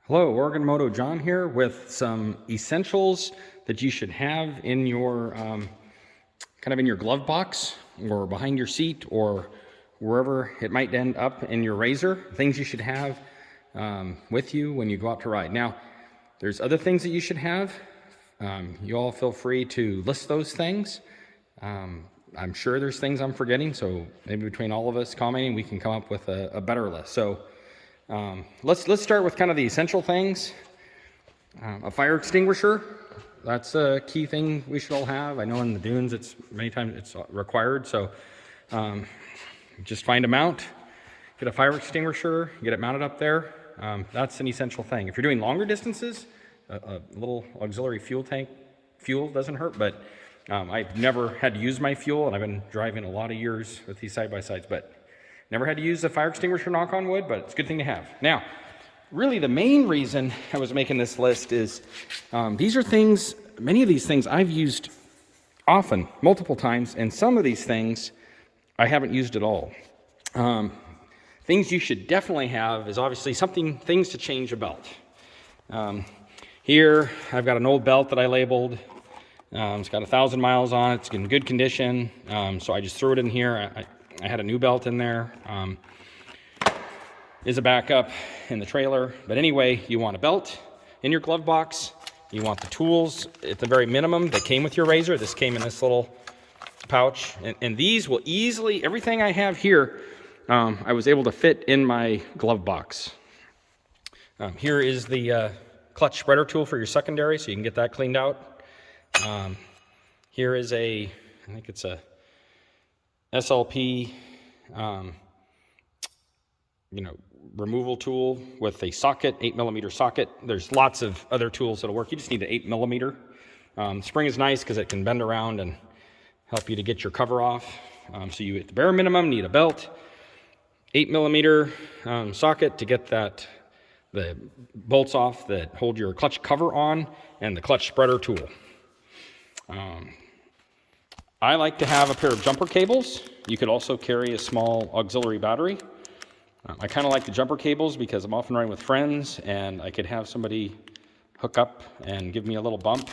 Hello, Oregon Moto John here with some essentials that you should have in your kind of in your glove box or behind your seat or wherever it might end up in your razor. Things you should have with you when you go out to ride. Now, there's other things that you should have. You all feel free to list those things. I'm sure there's things I'm forgetting, so maybe between all of us commenting, we can come up with a better list. So let's start with kind of the essential things. A fire extinguisher, that's a key thing we should all have. I know in the dunes it's many times it's required, so just find a mount, get a fire extinguisher, get it mounted up there. That's an essential thing. If you're doing longer distances, a little auxiliary fuel tank, fuel doesn't hurt, but I've never had to use my fuel, and I've been driving a lot of years with these side-by-sides, but never had to use a fire extinguisher, knock on wood, but it's a good thing to have. Now, really the main reason I was making this list is these are things, many of these things I've used often, multiple times, and some of these things I haven't used at all. Things you should definitely have is obviously things to change a belt. Here, I've got an old belt that I labeled. It's got 1,000 miles on it. It's in good condition, so I just threw it in here. I had a new belt in there. Is a backup in the trailer. But anyway, you want a belt in your glove box. You want the tools at the very minimum that came with your razor. This came in this little pouch. And these will easily, everything I have here, I was able to fit in my glove box. Here is the clutch spreader tool for your secondary, so you can get that cleaned out. Here is I think it's a SLP, removal tool with a socket, 8mm socket. There's lots of other tools that'll work. You just need an 8mm. Spring is nice because it can bend around and help you to get your cover off. So you, at the bare minimum, need a belt, 8mm socket to get the bolts off that hold your clutch cover on, and the clutch spreader tool. I like to have a pair of jumper cables. You could also carry a small auxiliary battery. I kind of like the jumper cables because I'm often riding with friends and I could have somebody hook up and give me a little bump.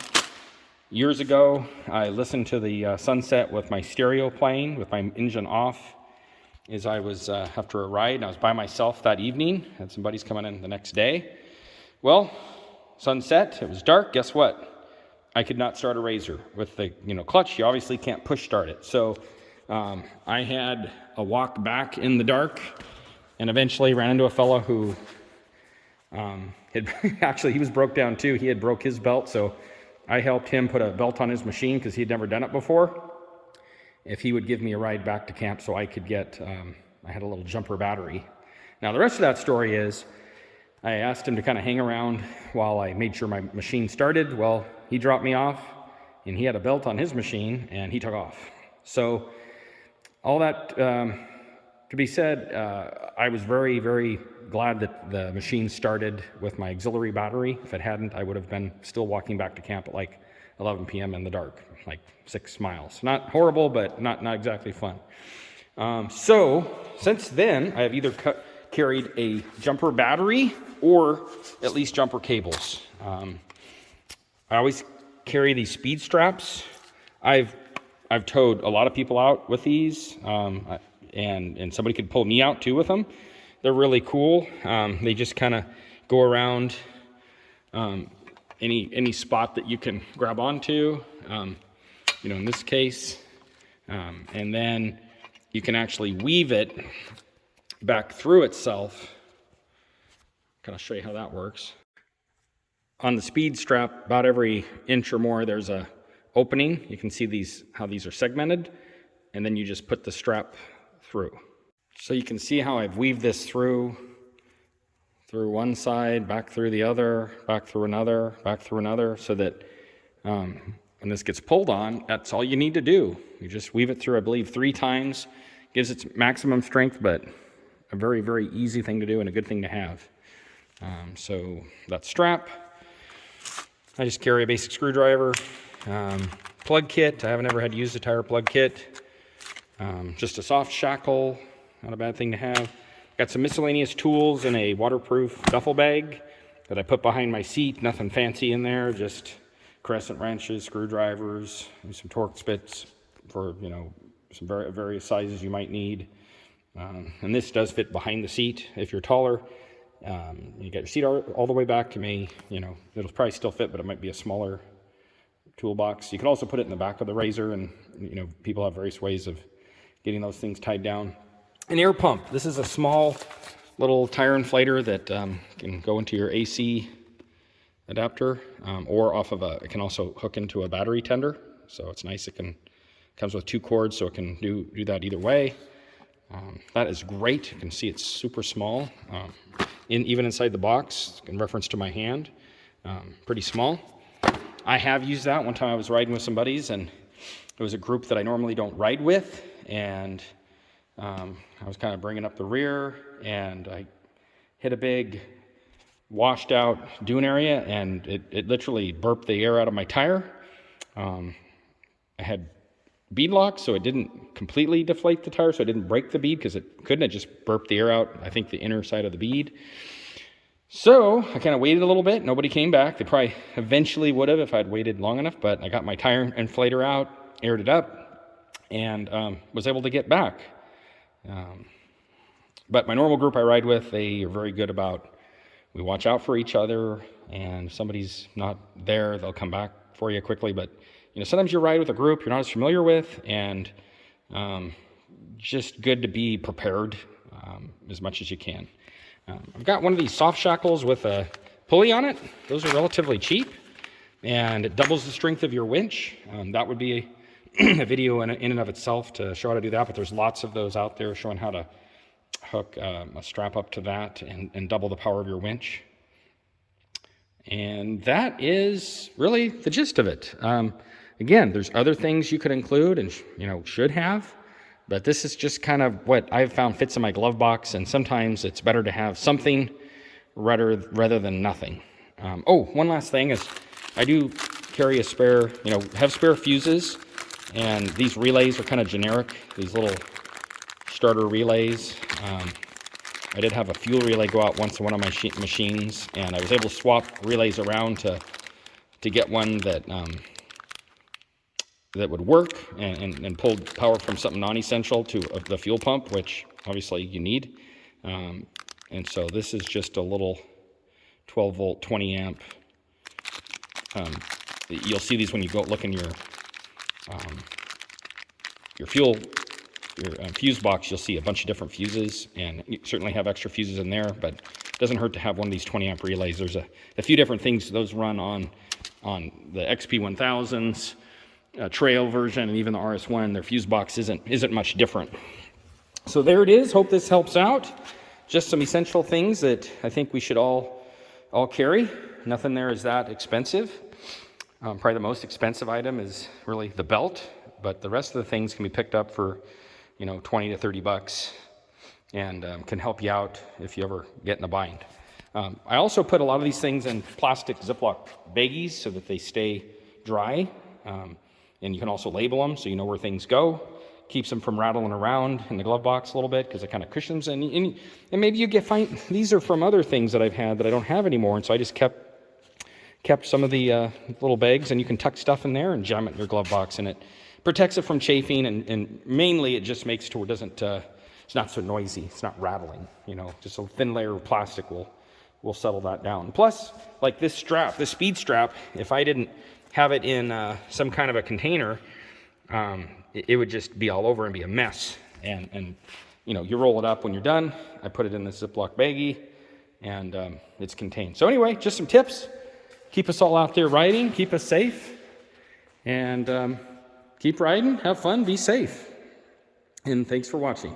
Years ago, I listened to the sunset with my stereo playing, with my engine off, as I was after a ride, and I was by myself that evening. Had some buddies coming in the next day. Well, sunset, it was dark. Guess what? I could not start a razor with the clutch. You obviously can't push start it. So I had a walk back in the dark, and eventually ran into a fellow who he was broke down too. He had broke his belt, so I helped him put a belt on his machine because he'd never done it before. If he would give me a ride back to camp so I could get, I had a little jumper battery. Now the rest of that story is, I asked him to kind of hang around while I made sure my machine started. Well, he dropped me off, and he had a belt on his machine, and he took off. So all that to be said, I was very, very glad that the machine started with my auxiliary battery. If it hadn't, I would have been still walking back to camp at like 11 p.m. in the dark, like 6 miles. Not horrible, but not exactly fun. So since then, I have either carried a jumper battery or at least jumper cables. I always carry these speed straps. I've towed a lot of people out with these, and somebody could pull me out too with them. They're really cool. They just kind of go around any spot that you can grab onto. In this case, and then you can actually weave it back through itself. Kind of show you how that works. On the speed strap, about every inch or more, there's a opening. You can see how these are segmented, and then you just put the strap through. So you can see how I've weaved this through one side, back through the other, back through another, so that when this gets pulled on, that's all you need to do. You just weave it through, I believe, 3 times. Gives its maximum strength, but a very, very easy thing to do and a good thing to have. So that strap. I just carry a basic screwdriver, plug kit. I haven't ever had to use a tire plug kit. Just a soft shackle, not a bad thing to have. Got some miscellaneous tools in a waterproof duffel bag. that I put behind my seat. Nothing fancy in there, just crescent wrenches, screwdrivers, and some Torx bits for, you know, some various sizes you might need. And this does fit behind the seat. If you're taller, you get your seat all the way back, you may, you know, it'll probably still fit, but it might be a smaller toolbox. You can also put it in the back of the RZR, and, you know, people have various ways of getting those things tied down. An air pump. This is a small little tire inflator that can go into your AC adapter, or off of it can also hook into a battery tender. So it's nice. Comes with 2 cords, so it can do that either way. That is great. You can see it's super small. Even inside the box, in reference to my hand, pretty small. I have used that. One time I was riding with some buddies, and it was a group that I normally don't ride with, and I was kind of bringing up the rear, and I hit a big washed out dune area, and it literally burped the air out of my tire. I had bead locks, so it didn't completely deflate the tire, so it didn't break the bead, because it couldn't. It just burped the air out, I think the inner side of the bead. So I kind of waited a little bit. Nobody came back. They probably eventually would have if I'd waited long enough, but I got my tire inflator out, aired it up, and was able to get back. But my normal group I ride with, they are very good about, we watch out for each other, and if somebody's not there, they'll come back for you quickly. But, you know, sometimes you ride with a group you're not as familiar with, and just good to be prepared as much as you can. I've got one of these soft shackles with a pulley on it. Those are relatively cheap, and it doubles the strength of your winch. That would be a video in and of itself to show how to do that, but there's lots of those out there showing how to hook a strap up to that and double the power of your winch. And that is really the gist of it. Again, there's other things you could include and should have, but this is just kind of what I've found fits in my glove box, and sometimes it's better to have something rather than nothing. One last thing is I do carry a spare, have spare fuses, and these relays are kind of generic, these little starter relays. I did have a fuel relay go out once in one of my machines, and I was able to swap relays around to get one that would work and pulled power from something non-essential to the fuel pump, which obviously you need. And so this is just a little 12 volt, 20 amp. You'll see these when you go look in your fuse box. You'll see a bunch of different fuses, and you certainly have extra fuses in there, but it doesn't hurt to have one of these 20 amp relays. There's a few different things. Those run on the XP1000s, Trail version, and even the RS1. Their fuse box isn't much different. So there it is. Hope this helps out. Just some essential things that I think we should all carry. Nothing there is that expensive. Probably the most expensive item is really the belt, but the rest of the things can be picked up for 20 to 30 bucks, and can help you out if you ever get in a bind. I also put a lot of these things in plastic Ziploc baggies so that they stay dry. And you can also label them so you know where things go. Keeps them from rattling around in the glove box a little bit, because it kind of cushions. And maybe you find these are from other things that I've had that I don't have anymore, and so I just kept some of the little bags, and you can tuck stuff in there and jam it in your glove box, and it protects it from chafing, and mainly it just makes it to where it doesn't. It's not so noisy. It's not rattling. Just a thin layer of plastic will settle that down. Plus, like this strap, this speed strap, if I didn't have it in some kind of a container, it would just be all over and be a mess. And you roll it up when you're done. I put it in the Ziploc baggie, and it's contained. So anyway, just some tips. Keep us all out there riding. Keep us safe. And keep riding. Have fun. Be safe. And thanks for watching.